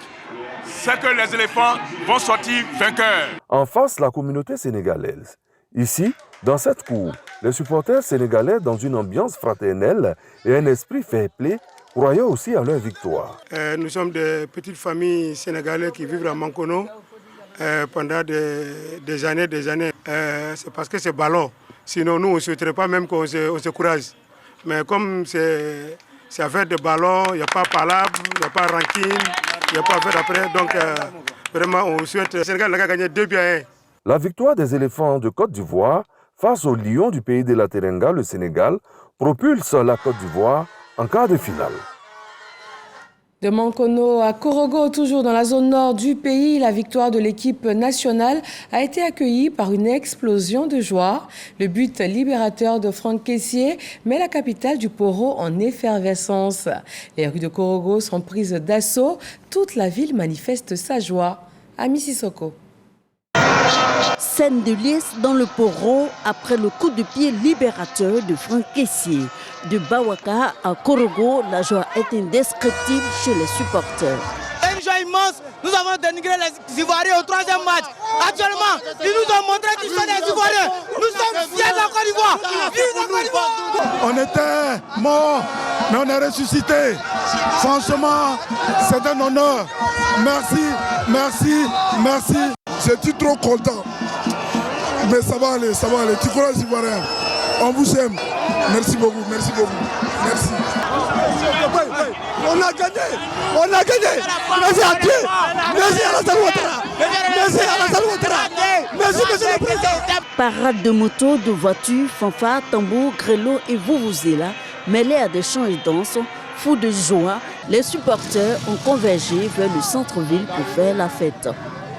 c'est que les éléphants vont sortir vainqueurs. En face, la communauté sénégalaise. Ici, dans cette cour, les supporters sénégalais, dans une ambiance fraternelle et un esprit fair-play, croyaient aussi à leur victoire. Nous sommes des petites familles sénégalaises qui vivent à Mankono pendant des années. C'est parce que c'est ballon. Sinon, nous, on ne souhaiterait pas même qu'on se courage. Mais comme c'est affaire de ballon, il n'y a pas palabre, il n'y a pas rancune. Il n'y a pas affaire après, donc vraiment on souhaite le Sénégal a gagné 2-1. La victoire des éléphants de Côte d'Ivoire face aux Lions du pays de la Teranga, le Sénégal, propulse la Côte d'Ivoire en quart de finale. De Mankono à Korogo, toujours dans la zone nord du pays, la victoire de l'équipe nationale a été accueillie par une explosion de joie. Le but libérateur de Franck Kessié met la capitale du Poro en effervescence. Les rues de Korogo sont prises d'assaut. Toute la ville manifeste sa joie. À Mississoko. Scène de liesse dans le Poro après le coup de pied libérateur de Franck Kessié. De Bawaka à Korogo, la joie est indescriptible chez les supporters. C'est une joie immense. Nous avons dénigré les Ivoiriens au 3e match. Actuellement, ils nous ont montré qu'ils sont des Ivoiriens. Nous sommes fiers de la Côte d'Ivoire. Vive la Côte d'Ivoire. On était morts, mais on est ressuscité. Franchement, c'est un honneur. Merci. Je suis trop content. Mais ça va aller. Tu crois les Ivoiriens. On vous aime. Merci beaucoup. Merci. On a gagné. Merci à Dieu. Merci à Alassane Ouattara. Merci, monsieur le président. Parade de motos, de voitures, fanfares, tambours, grelots et vuvuzela, mêlés à des chants et danses, Fous de joie, les supporters ont convergé vers le centre-ville pour faire la fête.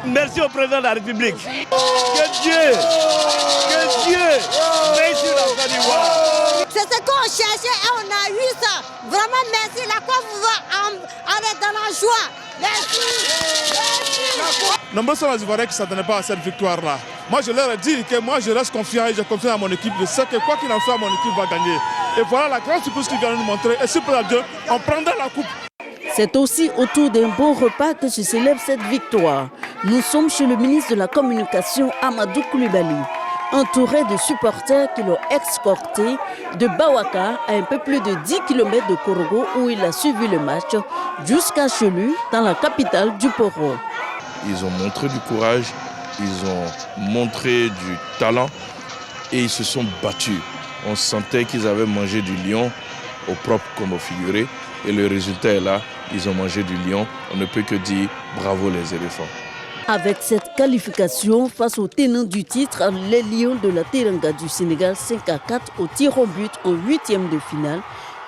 Merci au président de la République. Que Dieu veille sur la Côte d'Ivoire. C'est ce qu'on cherchait et on a eu ça. Vraiment merci. La Côte d'Ivoire est dans la joie. Merci. Nombreux sont les Ivoiriens qui ne s'attendaient pas à cette victoire-là. Moi, je leur ai dit que moi, je reste confiant et j'ai confiance à mon équipe. Je sais que quoi qu'il en soit, mon équipe va gagner. Et voilà la grande surprise qu'ils viennent nous montrer. Et super à Dieu, on prendra la coupe. C'est aussi autour d'un bon repas que se célèbre cette victoire. Nous sommes chez le ministre de la Communication, Amadou Koulibaly, entouré de supporters qui l'ont escorté de Bawaka à un peu plus de 10 km de Korogo où il a suivi le match jusqu'à chez lui, dans la capitale du Poro. Ils ont montré du courage, ils ont montré du talent et ils se sont battus. On sentait qu'ils avaient mangé du lion au propre comme au figuré et le résultat est là, ils ont mangé du lion. On ne peut que dire bravo les éléphants. Avec cette qualification face aux tenants du titre, les Lions de la Teranga du Sénégal 5-4 au tir au but en 8e de finale,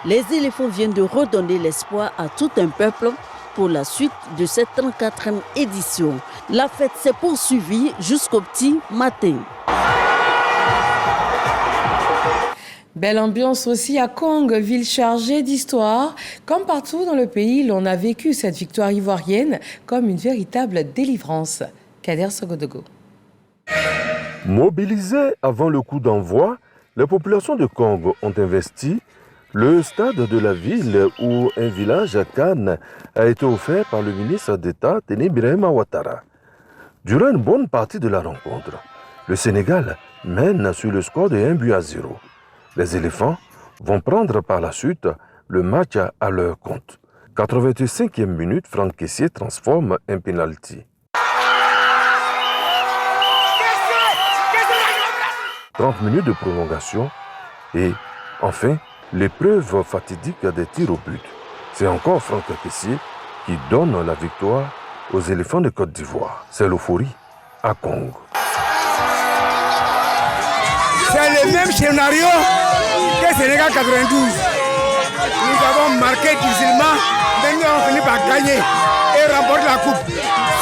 les éléphants viennent de redonner l'espoir à tout un peuple pour la suite de cette 34e édition. La fête s'est poursuivie jusqu'au petit matin. Belle ambiance aussi à Kong, ville chargée d'histoire. Comme partout dans le pays, l'on a vécu cette victoire ivoirienne comme une véritable délivrance. Kader Sogodogo. Mobilisées avant le coup d'envoi, les populations de Kong ont investi le stade de la ville où un village à Cannes a été offert par le ministre d'État Téné Birahima Ouattara. Durant une bonne partie de la rencontre, le Sénégal mène sur le score de 1-0. Les éléphants vont prendre par la suite le match à leur compte. 85e minute, Franck Kessié transforme un penalty. 30 minutes de prolongation et enfin l'épreuve fatidique des tirs au but. C'est encore Franck Kessié qui donne la victoire aux éléphants de Côte d'Ivoire. C'est l'euphorie à Kong. C'est le même scénario que Sénégal 92. Nous avons marqué difficilement, mais nous avons fini par gagner et remporter la coupe.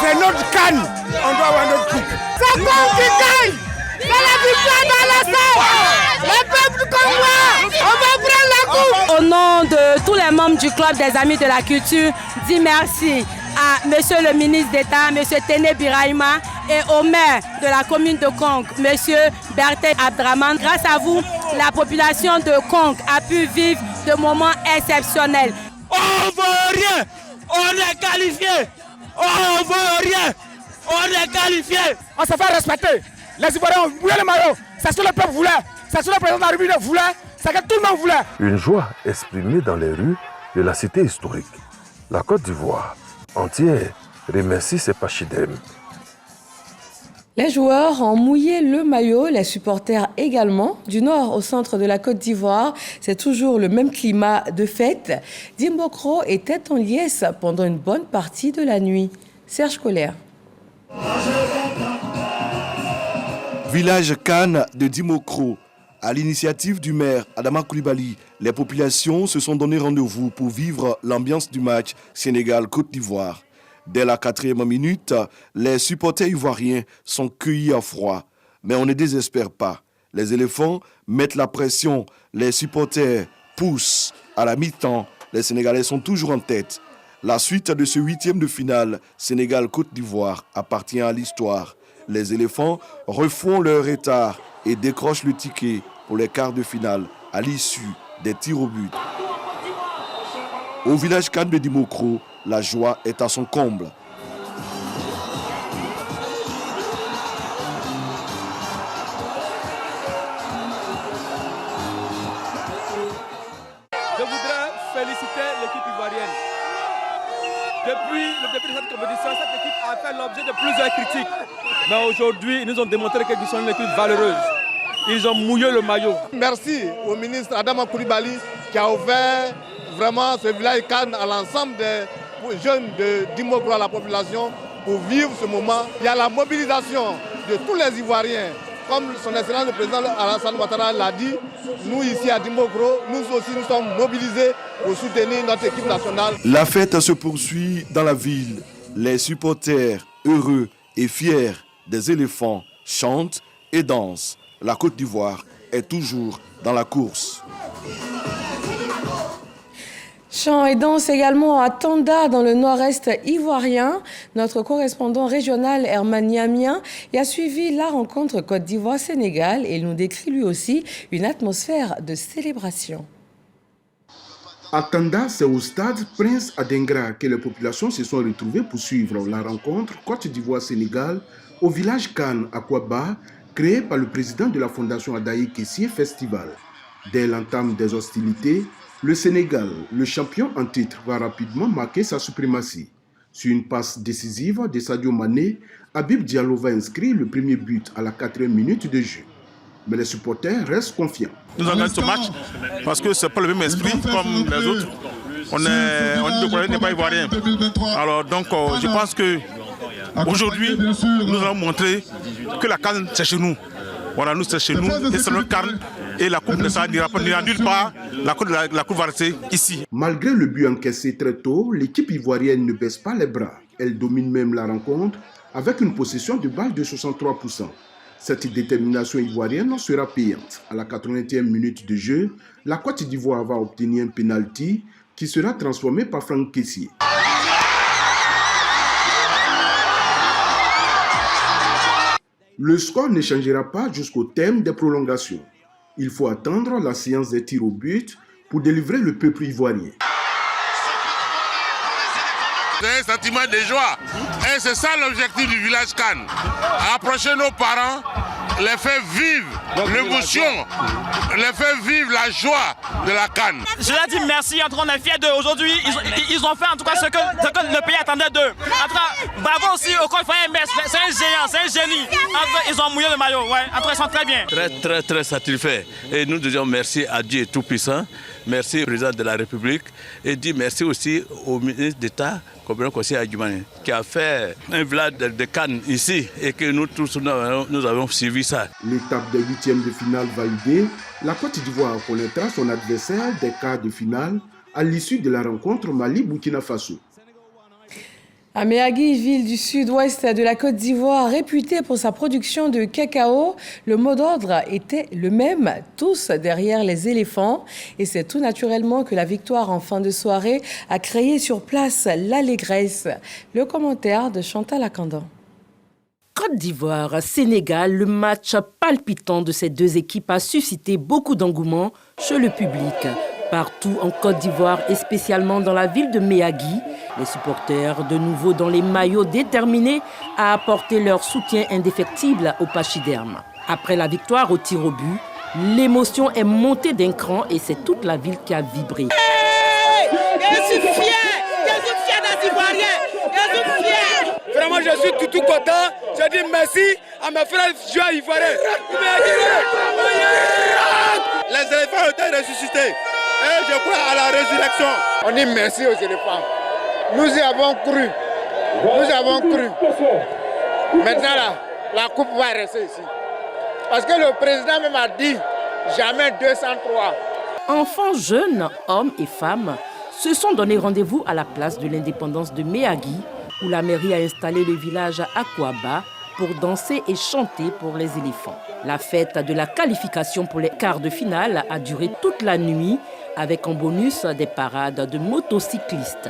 C'est notre canne, on doit avoir notre coupe. C'est Kong qui gagne. C'est la victoire dans la salle. Le peuple congois, on va prendre la coupe. Au nom de tous les membres du club des Amis de la Culture, dis merci à Monsieur le ministre d'État, Monsieur Téné Birahima, et au maire de la commune de Kong, Monsieur Berthe Abdraman. Grâce à vous, la population de Kong a pu vivre de moments exceptionnels. On veut rien, on est qualifié. On veut rien, on est qualifié. On se fait respecter. Les Ivoiriens ont mouillé le maillot. C'est ce que le peuple voulait. C'est ce que le président de la République voulait. C'est ce que tout le monde voulait. Une joie exprimée dans les rues de la cité historique. La Côte d'Ivoire entière remercie ses pachidèmes. Les joueurs ont mouillé le maillot, les supporters également. Du nord au centre de la Côte d'Ivoire, c'est toujours le même climat de fête. Dimbokro était en liesse pendant une bonne partie de la nuit. Serge Colère. Village Cannes de Dimokro. À l'initiative du maire Adama Koulibaly, les populations se sont donné rendez-vous pour vivre l'ambiance du match Sénégal-Côte d'Ivoire. Dès la 4e minute, les supporters ivoiriens sont cueillis à froid. Mais on ne désespère pas. Les éléphants mettent la pression, les supporters poussent. À la mi-temps, les Sénégalais sont toujours en tête. La suite de ce 8e de finale Sénégal-Côte d'Ivoire appartient à l'histoire. Les éléphants refont leur retard et décrochent le ticket pour les quarts de finale à l'issue des tirs au but. Au village Cannes de Dimokro, la joie est à son comble. Je voudrais féliciter l'équipe ivoirienne. Depuis le début de cette compétition, cette équipe a fait l'objet de plusieurs critiques. Mais aujourd'hui, ils nous ont démontré qu'ils sont une équipe valeureuse. Ils ont mouillé le maillot. Merci au ministre Adama Koulibaly qui a ouvert vraiment ce village Cannes à l'ensemble des jeunes de Dimokro, à la population, pour vivre ce moment. Il y a la mobilisation de tous les Ivoiriens comme son excellence le président Alassane Ouattara l'a dit, nous ici à Dimbokro, nous aussi nous sommes mobilisés pour soutenir notre équipe nationale. La fête se poursuit dans la ville. Les supporters heureux et fiers des éléphants chantent et dansent. La Côte d'Ivoire est toujours dans la course. Chant et danse également à Tanda, dans le nord-est ivoirien. Notre correspondant régional Herman Niamien y a suivi la rencontre Côte d'Ivoire-Sénégal et il nous décrit lui aussi une atmosphère de célébration. À Tanda, c'est au stade Prince Adengra que les populations se sont retrouvées pour suivre la rencontre Côte d'Ivoire-Sénégal au village Cannes à Kouaba, créé par le président de la fondation Adaï Kessié Festival. Dès l'entame des hostilités, le Sénégal, le champion en titre, va rapidement marquer sa suprématie. Sur une passe décisive de Sadio Mané, Habib Diallo va inscrire le premier but à la 4e minute de jeu. Mais les supporters restent confiants. Nous avons gagné ce match parce que ce n'est pas le même esprit comme les autres. On n'est pas ivoirien. Alors donc je pense qu'aujourd'hui, nous allons montrer que la CAN c'est chez nous. Voilà, nous c'est chez nous et c'est notre CAN. Et la coupe n'ira nulle part, la coupe va rester ici. Malgré le but encaissé très tôt, l'équipe ivoirienne ne baisse pas les bras. Elle domine même la rencontre avec une possession de balle de 63%. Cette détermination ivoirienne sera payante. À la 80e minute de jeu, la Côte d'Ivoire va obtenir un penalty qui sera transformé par Franck Kessié. Le score ne changera pas jusqu'au terme des prolongations. Il faut attendre la séance des tirs au but pour délivrer le peuple ivoirien. C'est un sentiment de joie. Et c'est ça l'objectif du village Cannes. Approcher nos parents, les faire vivre l'émotion, les faire vivre la joie de la Cannes. Je leur dis merci, en tout cas on est fiers d'eux. Aujourd'hui, ils ont fait en tout cas ce que le pays attendait d'eux. En tout cas, bravo aussi au coach Fayembe, c'est un géant, c'est un génie. Ils ont mouillé le maillot, ouais. En tout cas, ils sont très bien. Très satisfait. Et nous disons merci à Dieu Tout-Puissant, merci au président de la République et dis merci aussi au ministre d'État, qui a fait un village de Cannes ici et que nous tous nous avons suivi ça. L'étape des 8e de finale validée, la Côte d'Ivoire connaîtra son adversaire des quarts de finale à l'issue de la rencontre Mali-Burkina Faso. À Méagui, ville du sud-ouest de la Côte d'Ivoire, réputée pour sa production de cacao, le mot d'ordre était le même, tous derrière les éléphants. Et c'est tout naturellement que la victoire en fin de soirée a créé sur place l'allégresse. Le commentaire de Chantal Akandan. Côte d'Ivoire, Sénégal, le match palpitant de ces deux équipes a suscité beaucoup d'engouement chez le public. Partout en Côte d'Ivoire et spécialement dans la ville de Méagui, les supporters, de nouveau dans les maillots déterminés à apporter leur soutien indéfectible au pachyderme. Après la victoire au tir au but, l'émotion est montée d'un cran et c'est toute la ville qui a vibré. Je suis fier des Ivoiriens, je suis fier. Vraiment, je suis tout content. Je dis merci à mes frères joueurs ivoiriens. Les éléphants ont été ressuscités. Et je crois à la résurrection. On dit merci aux éléphants. Nous y avons cru. Nous avons cru. Maintenant, la coupe va rester ici. Parce que le président même a dit jamais 203. Enfants, jeunes, hommes et femmes se sont donné rendez-vous à la place de l'indépendance de Méagui, où la mairie a installé le village à Kouaba pour danser et chanter pour les éléphants. La fête de la qualification pour les quarts de finale a duré toute la nuit, avec en bonus des parades de motocyclistes.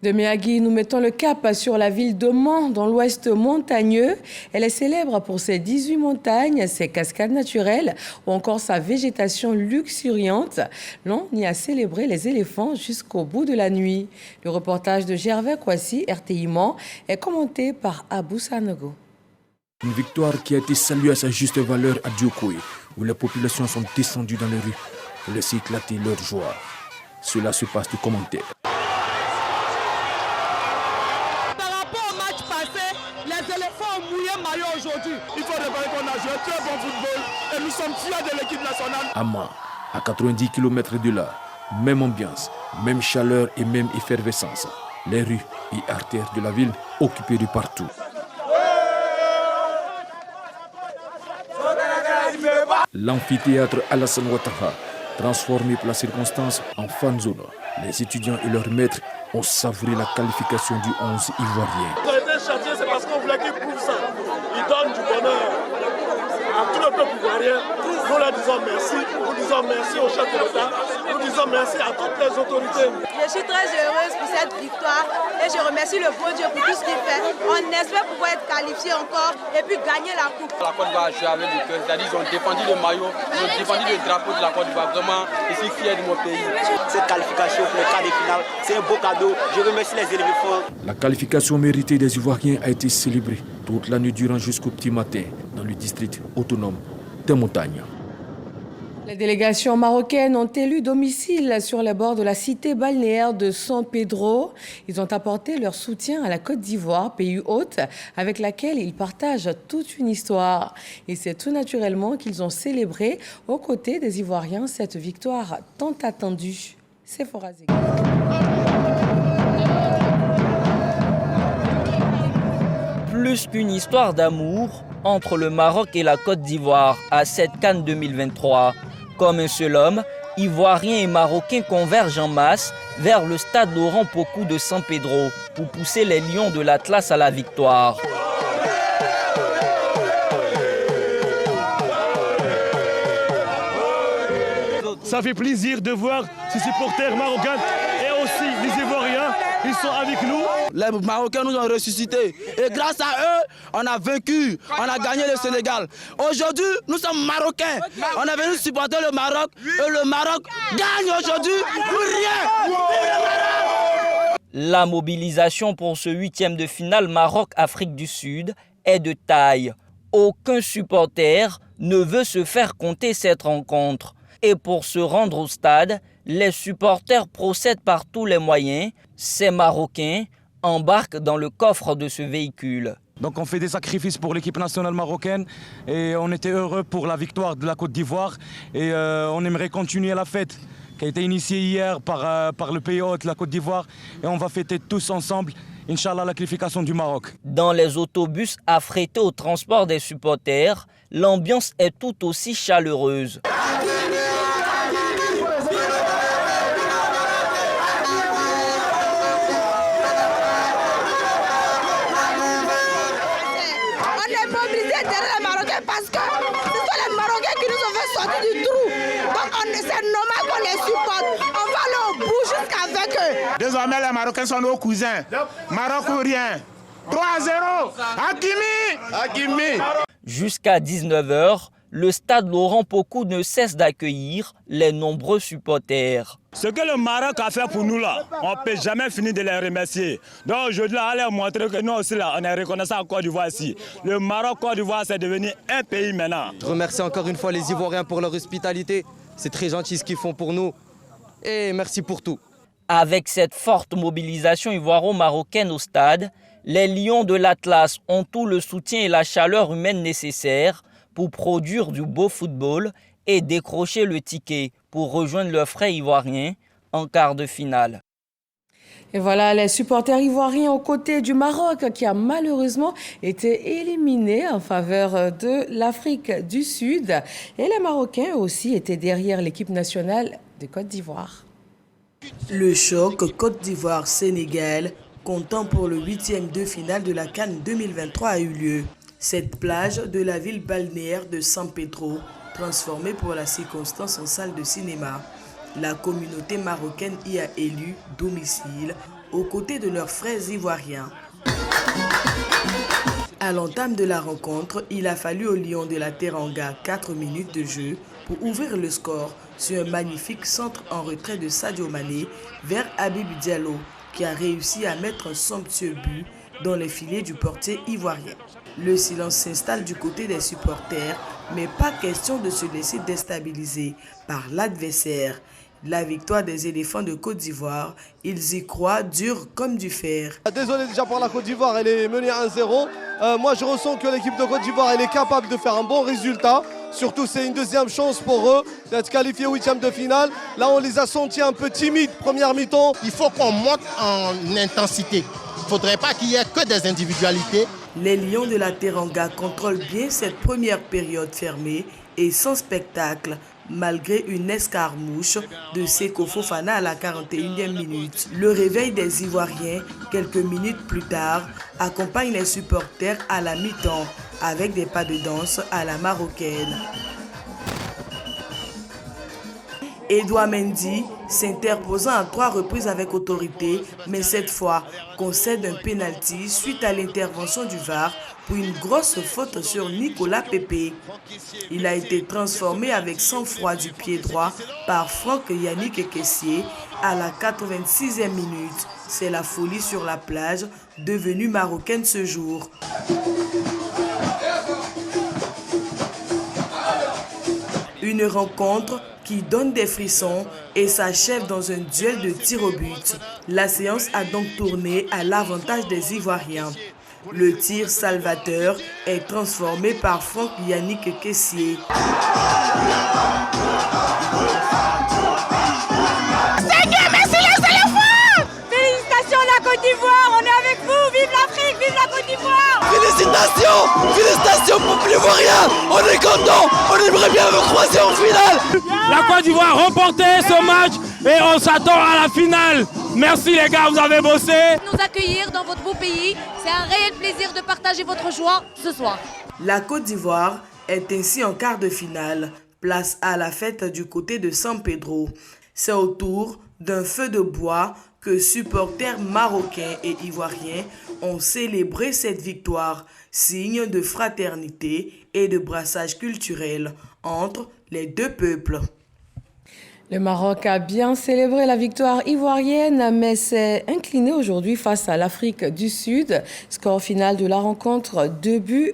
De Méagui, nous mettons le cap sur la ville de Mans, dans l'ouest montagneux. Elle est célèbre pour ses 18 montagnes, ses cascades naturelles ou encore sa végétation luxuriante. L'on y a célébré les éléphants jusqu'au bout de la nuit. Le reportage de Gervais Kouassi, RTI Mans, est commenté par Abou Sanogo. Une victoire qui a été saluée à sa juste valeur à Diokoé, où les populations sont descendues dans les rues pour laisser éclater leur joie. Cela se passe de commentaires. Par rapport au match passé, les éléphants ont mouillé maillot aujourd'hui. Il faut reconnaître qu'on a joué un très bon football et nous sommes fiers de l'équipe nationale. À Mans, à 90 km de là, même ambiance, même chaleur et même effervescence. Les rues et artères de la ville occupées de partout. L'amphithéâtre Alassane Ouattara, transformé pour la circonstance en fan zone. Les étudiants et leurs maîtres ont savouré la qualification du 11 ivoirien. Ils ont été châtiés, c'est parce qu'on voulait qu'ils prouvent ça. Ils donnent du bonheur à tout le peuple ivoirien. Nous leur disons merci. Nous disons merci au chef de l'État. Nous disons merci à toutes les autorités. Je suis très heureuse pour cette victoire et je remercie le bon Dieu pour tout ce qu'il fait. On espère pouvoir être qualifié encore et puis gagner la coupe. La Côte d'Ivoire a joué avec le cœur, c'est-à-dire ils ont défendu le maillot, ils ont défendu le drapeau de la Côte d'Ivoire. Vraiment, je suis fier de mon pays. Cette qualification pour le quart de finale, c'est un beau cadeau. Je remercie les éléphants. La qualification méritée des Ivoiriens a été célébrée toute la nuit durant jusqu'au petit matin dans le district autonome des montagnes. Les délégations marocaines ont élu domicile sur les bords de la cité balnéaire de San Pedro. Ils ont apporté leur soutien à la Côte d'Ivoire, pays hôte, avec laquelle ils partagent toute une histoire. Et c'est tout naturellement qu'ils ont célébré aux côtés des Ivoiriens cette victoire tant attendue. C'est Forazé. Plus qu'une histoire d'amour entre le Maroc et la Côte d'Ivoire à cette CAN 2023. Comme un seul homme, Ivoiriens et Marocains convergent en masse vers le stade Laurent Pocou de San Pedro pour pousser les Lions de l'Atlas à la victoire. Ça fait plaisir de voir ces supporters marocains et aussi les Ivoiriens, ils sont avec nous. Les Marocains nous ont ressuscité et grâce à eux, on a vaincu, on a gagné le Sénégal. Aujourd'hui, nous sommes Marocains. On est venu supporter le Maroc et le Maroc gagne aujourd'hui pour rien. La mobilisation pour ce 8e de finale Maroc-Afrique du Sud est de taille. Aucun supporter ne veut se faire compter cette rencontre. Et pour se rendre au stade, les supporters procèdent par tous les moyens. Ces Marocains embarquent dans le coffre de ce véhicule. Donc on fait des sacrifices pour l'équipe nationale marocaine et on était heureux pour la victoire de la Côte d'Ivoire et on aimerait continuer la fête qui a été initiée hier par le pays hôte, la Côte d'Ivoire, et on va fêter tous ensemble, Inch'Allah, la qualification du Maroc. Dans les autobus affrétés au transport des supporters, l'ambiance est tout aussi chaleureuse. Parce que ce sont les Marocains qui nous ont fait sortir du trou. Donc c'est normal qu'on les supporte. On va aller au bout jusqu'avec eux. Désormais, les Marocains sont nos cousins. Maroc ou rien. 3-0. Hakimi. Jusqu'à 19h, le stade Laurent Pocou ne cesse d'accueillir les nombreux supporters. Ce que le Maroc a fait pour nous là, on ne peut jamais finir de les remercier. Donc aujourd'hui, on va montrer que nous aussi là, on est reconnaissant en Côte d'Ivoire ici. Le Maroc-Côte d'Ivoire, c'est devenu un pays maintenant. Je remercie encore une fois les Ivoiriens pour leur hospitalité. C'est très gentil ce qu'ils font pour nous. Et merci pour tout. Avec cette forte mobilisation ivoiro-marocaine au stade, les Lions de l'Atlas ont tout le soutien et la chaleur humaine nécessaires pour produire du beau football et décrocher le ticket pour rejoindre leurs frères ivoiriens en quart de finale. Et voilà les supporters ivoiriens aux côtés du Maroc qui a malheureusement été éliminé en faveur de l'Afrique du Sud. Et les Marocains aussi étaient derrière l'équipe nationale de Côte d'Ivoire. Le choc Côte d'Ivoire-Sénégal, comptant pour le 8e de finale de la CAN 2023 a eu lieu. Cette plage de la ville balnéaire de San Pedro, transformée pour la circonstance en salle de cinéma. La communauté marocaine y a élu domicile aux côtés de leurs frères ivoiriens. À l'entame de la rencontre, il a fallu aux Lions de la Teranga 4 minutes de jeu pour ouvrir le score sur un magnifique centre en retrait de Sadio Mané vers Habib Diallo, qui a réussi à mettre un somptueux but dans les filets du portier ivoirien. Le silence s'installe du côté des supporters, mais pas question de se laisser déstabiliser par l'adversaire. La victoire des éléphants de Côte d'Ivoire, ils y croient dur comme du fer. Désolé déjà pour la Côte d'Ivoire, elle est menée 1-0. Moi je ressens que l'équipe de Côte d'Ivoire elle est capable de faire un bon résultat. Surtout c'est une deuxième chance pour eux d'être qualifiés au 8e de finale. Là on les a sentis un peu timides première mi-temps. Il faut qu'on monte en intensité. Il ne faudrait pas qu'il y ait que des individualités. Les Lions de la Teranga contrôlent bien cette première période fermée et sans spectacle, malgré une escarmouche de Seko Fofana à la 41e minute. Le réveil des Ivoiriens, quelques minutes plus tard, accompagne les supporters à la mi-temps avec des pas de danse à la marocaine. Edouard Mendy s'interposant à 3 reprises avec autorité, mais cette fois concède un pénalty suite à l'intervention du VAR pour une grosse faute sur Nicolas Pépé. Il a été transformé avec sang-froid du pied droit par Franck Yannick Kessié à la 86e minute. C'est la folie sur la plage, devenue marocaine ce jour. Une rencontre qui donne des frissons et s'achève dans un duel de tir au but. La séance a donc tourné à l'avantage des Ivoiriens. Le tir salvateur est transformé par Franck Yannick Kessié. Félicitations la Côte d'Ivoire, on est avec vous, vive l'Afrique, vive la Côte d'Ivoire. Félicitations pour l'Ivoirien, on est content, on aimerait bien me croiser en finale. La Côte d'Ivoire a remporté ce match et on s'attend à la finale. Merci les gars, vous avez bossé. Nous accueillir dans votre beau pays, c'est un réel plaisir de partager votre joie ce soir. La Côte d'Ivoire est ainsi en quart de finale. Place à la fête du côté de San Pedro. C'est autour d'un feu de bois que supporters marocains et ivoiriens ont célébré cette victoire, signe de fraternité et de brassage culturel entre les deux peuples. Le Maroc a bien célébré la victoire ivoirienne, mais s'est incliné aujourd'hui face à l'Afrique du Sud. Score final de la rencontre, 2-0.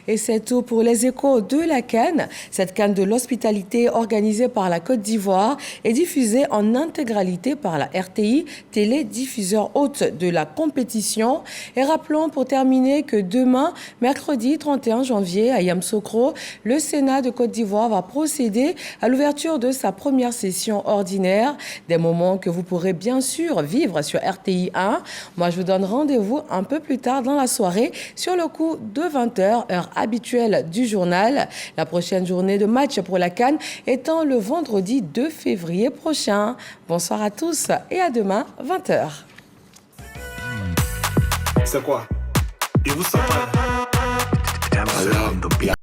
Et c'est tout pour les échos de la CAN. Cette CAN de l'hospitalité organisée par la Côte d'Ivoire est diffusée en intégralité par la RTI, télédiffuseur hôte de la compétition. Et rappelons pour terminer que demain, mercredi 31 janvier, à Yamoussoukro, le Sénat de Côte d'Ivoire va procéder à l'ouverture de sa première session ordinaire. Des moments que vous pourrez bien sûr vivre sur RTI 1. Moi, je vous donne rendez-vous un peu plus tard dans la soirée sur le coup de 20h, heure habituelle du journal. La prochaine journée de match pour la CAN étant le vendredi 2 février prochain. Bonsoir à tous et à demain, 20h. C'est quoi? Et vous savez